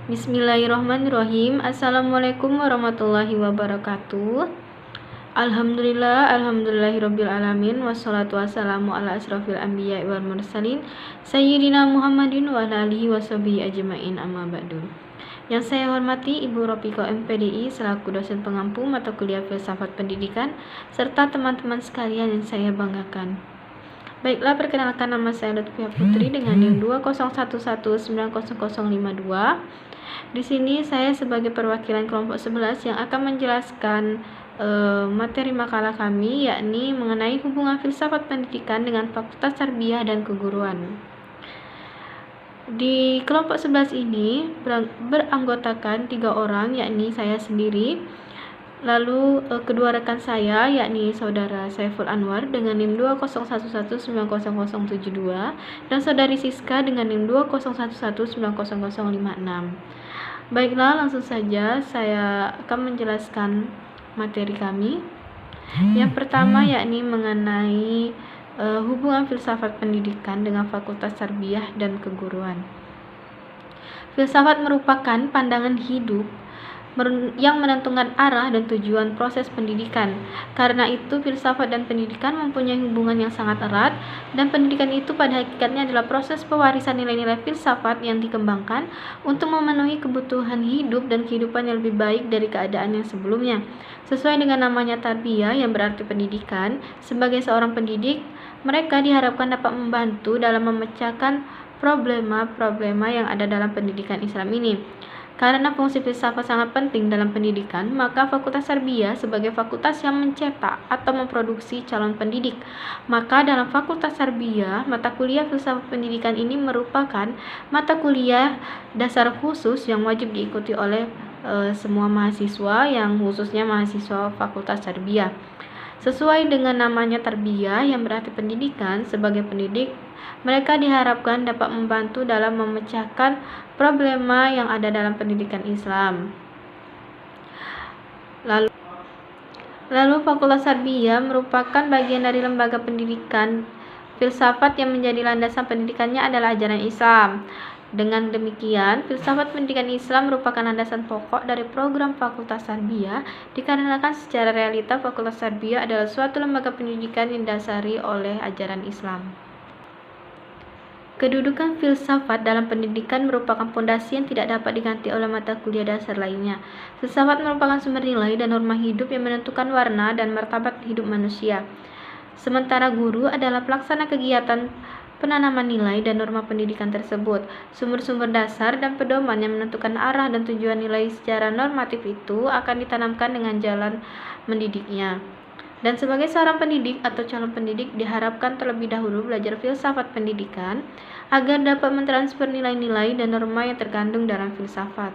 Bismillahirrahmanirrahim. Assalamualaikum warahmatullahi wabarakatuh. Alhamdulillahirabbil alamin, wassalatu wassalamu ala asrofil anbiya'i wal mursalin sayyidina Muhammadin wa ala alihi washabihi ajmain, amma ba'du. Yang saya hormati Ibu Ropiko MPDI selaku dosen pengampu mata kuliah Filsafat Pendidikan serta teman-teman sekalian yang saya banggakan. Baiklah, perkenalkan, nama saya Lutfia Putri dengan NIM 201190052. Di sini saya sebagai perwakilan kelompok 11 yang akan menjelaskan materi makalah kami, yakni mengenai hubungan filsafat pendidikan dengan Fakultas Tarbiyah dan Keguruan. Di kelompok 11 ini beranggotakan 3 orang, yakni saya sendiri, lalu kedua rekan saya, yakni saudara Saiful Anwar dengan NIM 201190072 dan saudari Siska dengan NIM 201190056. Baiklah, langsung saja saya akan menjelaskan materi kami. Yang pertama yakni mengenai hubungan filsafat pendidikan dengan Fakultas Tarbiyah dan Keguruan. Filsafat merupakan pandangan hidup yang menentukan arah dan tujuan proses pendidikan. Karena itu, filsafat dan pendidikan mempunyai hubungan yang sangat erat, dan pendidikan itu pada hakikatnya adalah proses pewarisan nilai-nilai filsafat yang dikembangkan untuk memenuhi kebutuhan hidup dan kehidupan yang lebih baik dari keadaan yang sebelumnya. Sesuai dengan namanya tarbiyah yang berarti pendidikan, sebagai seorang pendidik, mereka diharapkan dapat membantu dalam memecahkan problema-problema yang ada dalam pendidikan Islam ini. Karena fungsi filsafat sangat penting dalam pendidikan, maka Fakultas Tarbiyah sebagai fakultas yang mencetak atau memproduksi calon pendidik. Maka dalam Fakultas Tarbiyah, mata kuliah filsafat pendidikan ini merupakan mata kuliah dasar khusus yang wajib diikuti oleh semua mahasiswa, yang khususnya mahasiswa Fakultas Tarbiyah. Sesuai dengan namanya tarbiyah yang berarti pendidikan, sebagai pendidik mereka diharapkan dapat membantu dalam memecahkan problema yang ada dalam pendidikan Islam. Lalu Fakultas Tarbiyah merupakan bagian dari lembaga pendidikan filsafat yang menjadi landasan pendidikannya adalah ajaran Islam. Dengan demikian, filsafat pendidikan Islam merupakan landasan pokok dari program Fakultas Tarbiyah, dikarenakan secara realita Fakultas Tarbiyah adalah suatu lembaga pendidikan yang didasari oleh ajaran Islam. Kedudukan filsafat dalam pendidikan merupakan fondasi yang tidak dapat diganti oleh mata kuliah dasar lainnya. Filsafat merupakan sumber nilai dan norma hidup yang menentukan warna dan martabat hidup manusia. Sementara guru adalah pelaksana kegiatan penanaman nilai dan norma pendidikan tersebut. Sumber-sumber dasar dan pedoman yang menentukan arah dan tujuan nilai secara normatif itu akan ditanamkan dengan jalan mendidiknya. Dan sebagai seorang pendidik atau calon pendidik diharapkan terlebih dahulu belajar filsafat pendidikan agar dapat mentransfer nilai-nilai dan norma yang terkandung dalam filsafat.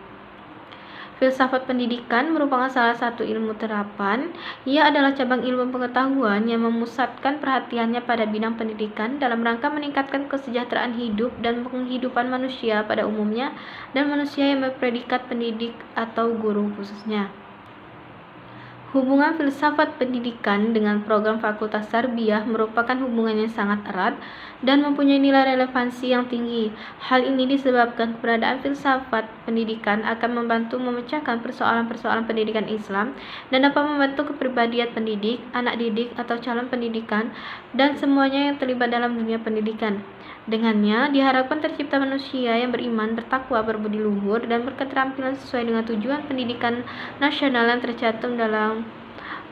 Filsafat pendidikan merupakan salah satu ilmu terapan. Ia adalah cabang ilmu pengetahuan yang memusatkan perhatiannya pada bidang pendidikan dalam rangka meningkatkan kesejahteraan hidup dan penghidupan manusia pada umumnya dan manusia yang berpredikat pendidik atau guru khususnya. Hubungan filsafat pendidikan dengan program Fakultas Tarbiyah merupakan hubungan yang sangat erat dan mempunyai nilai relevansi yang tinggi. Hal ini disebabkan keberadaan filsafat pendidikan akan membantu memecahkan persoalan-persoalan pendidikan Islam dan dapat membentuk kepribadian pendidik, anak didik atau calon pendidikan, dan semuanya yang terlibat dalam dunia pendidikan. Dengannya diharapkan tercipta manusia yang beriman, bertakwa, berbudi luhur, dan berketerampilan sesuai dengan tujuan pendidikan nasional yang tercantum dalam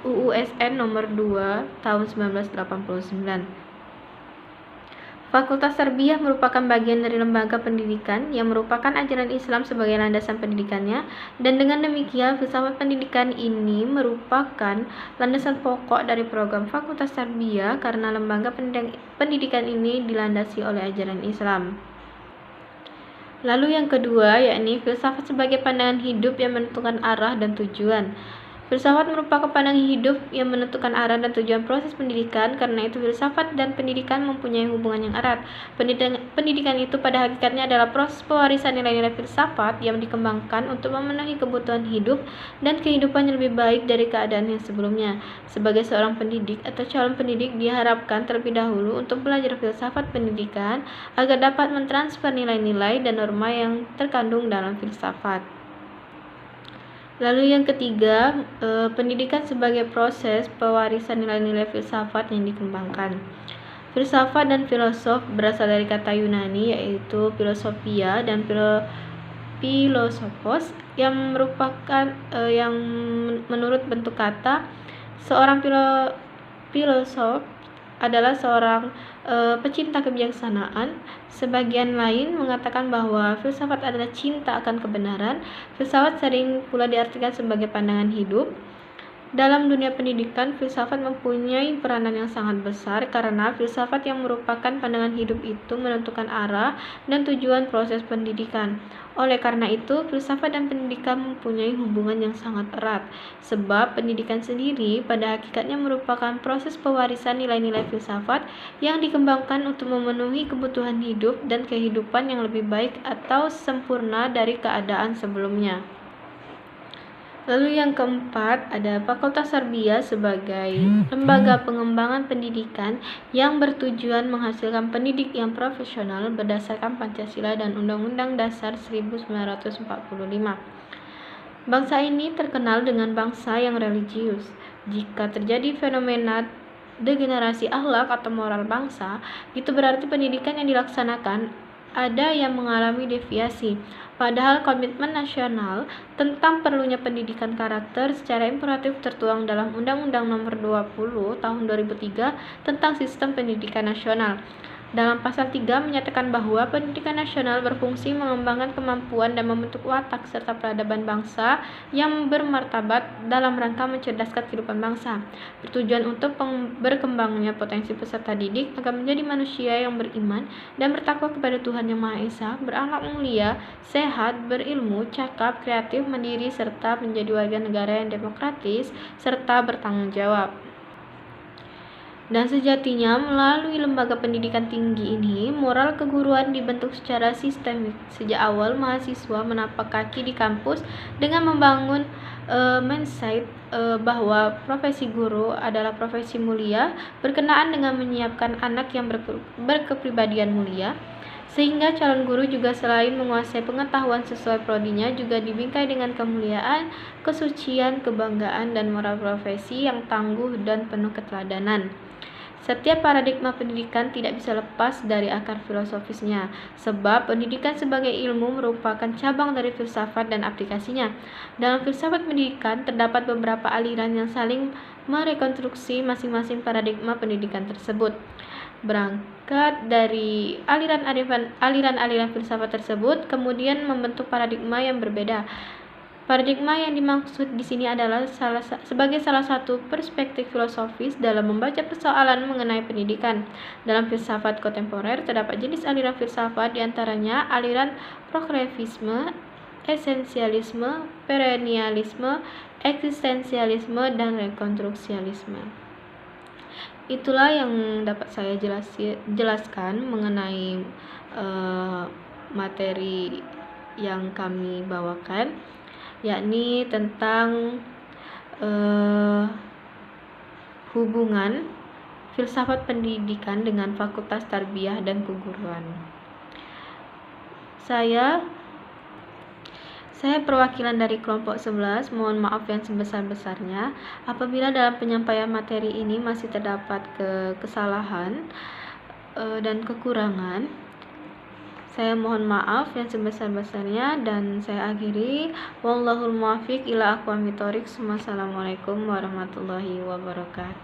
UUSN nomor 2 tahun 1989. Fakultas Tarbiyah merupakan bagian dari lembaga pendidikan yang merupakan ajaran Islam sebagai landasan pendidikannya, dan dengan demikian filsafat pendidikan ini merupakan landasan pokok dari program Fakultas Tarbiyah karena lembaga pendidikan ini dilandasi oleh ajaran Islam. Lalu yang kedua yakni filsafat sebagai pandangan hidup yang menentukan arah dan tujuan. Filsafat merupakan pandangan hidup yang menentukan arah dan tujuan proses pendidikan. Karena itu filsafat dan pendidikan mempunyai hubungan yang erat. Pendidikan itu pada hakikatnya adalah proses pewarisan nilai-nilai filsafat yang dikembangkan untuk memenuhi kebutuhan hidup dan kehidupan yang lebih baik dari keadaan yang sebelumnya. Sebagai seorang pendidik atau calon pendidik diharapkan terlebih dahulu untuk belajar filsafat pendidikan agar dapat mentransfer nilai-nilai dan norma yang terkandung dalam filsafat. Lalu yang ketiga, pendidikan sebagai proses pewarisan nilai-nilai filsafat yang dikembangkan. Filsafat dan filosof berasal dari kata Yunani yaitu philosophia dan philosophos yang merupakan yang menurut bentuk kata seorang filosof adalah seorang pecinta kebijaksanaan. Sebagian lain mengatakan bahwa filsafat adalah cinta akan kebenaran. Filsafat sering pula diartikan sebagai pandangan hidup. Dalam dunia pendidikan, filsafat mempunyai peranan yang sangat besar karena filsafat yang merupakan pandangan hidup itu menentukan arah dan tujuan proses pendidikan. Oleh karena itu, filsafat dan pendidikan mempunyai hubungan yang sangat erat, sebab pendidikan sendiri pada hakikatnya merupakan proses pewarisan nilai-nilai filsafat yang dikembangkan untuk memenuhi kebutuhan hidup dan kehidupan yang lebih baik atau sempurna dari keadaan sebelumnya. Lalu yang keempat, ada Fakultas Tarbiyah sebagai lembaga pengembangan pendidikan yang bertujuan menghasilkan pendidik yang profesional berdasarkan Pancasila dan Undang-Undang Dasar 1945. Bangsa ini terkenal dengan bangsa yang religius. Jika terjadi fenomena degenerasi akhlak atau moral bangsa, itu berarti pendidikan yang dilaksanakan ada yang mengalami deviasi. Padahal komitmen nasional tentang perlunya pendidikan karakter secara imperatif tertuang dalam Undang-Undang Nomor 20 Tahun 2003 tentang Sistem Pendidikan Nasional. Dalam pasal 3 menyatakan bahwa pendidikan nasional berfungsi mengembangkan kemampuan dan membentuk watak serta peradaban bangsa yang bermartabat dalam rangka mencerdaskan kehidupan bangsa, bertujuan untuk berkembangnya potensi peserta didik agar menjadi manusia yang beriman dan bertakwa kepada Tuhan Yang Maha Esa, berakhlak mulia, sehat, berilmu, cakap, kreatif, mandiri, serta menjadi warga negara yang demokratis serta bertanggung jawab. Dan sejatinya, melalui lembaga pendidikan tinggi ini, moral keguruan dibentuk secara sistemik. Sejak awal, mahasiswa menapak kaki di kampus dengan membangun mindset bahwa profesi guru adalah profesi mulia, berkenaan dengan menyiapkan anak yang berkepribadian mulia. Sehingga calon guru juga selain menguasai pengetahuan sesuai prodinya, juga dibingkai dengan kemuliaan, kesucian, kebanggaan, dan moral profesi yang tangguh dan penuh keteladanan. Setiap paradigma pendidikan tidak bisa lepas dari akar filosofisnya, sebab pendidikan sebagai ilmu merupakan cabang dari filsafat dan aplikasinya. Dalam filsafat pendidikan terdapat beberapa aliran yang saling merekonstruksi masing-masing paradigma pendidikan tersebut. Berangkat dari aliran-aliran filsafat tersebut, kemudian membentuk paradigma yang berbeda. Paradigma yang dimaksud di sini adalah sebagai salah satu perspektif filosofis dalam membaca persoalan mengenai pendidikan. Dalam filsafat kontemporer terdapat jenis aliran filsafat, diantaranya aliran progresivisme, esensialisme, perennialisme, eksistensialisme, dan rekonstruksialisme. Itulah yang dapat saya jelaskan mengenai materi yang kami bawakan, yakni tentang hubungan filsafat pendidikan dengan Fakultas Tarbiyah dan Keguruan. Saya perwakilan dari kelompok 11, mohon maaf yang sebesar-besarnya apabila dalam penyampaian materi ini masih terdapat kesalahan dan kekurangan. Saya mohon maaf yang sebesar-besarnya dan saya akhiri. Wallahul muwaffiq ila aqwamit thoriq. Wassalamualaikum warahmatullahi wabarakatuh.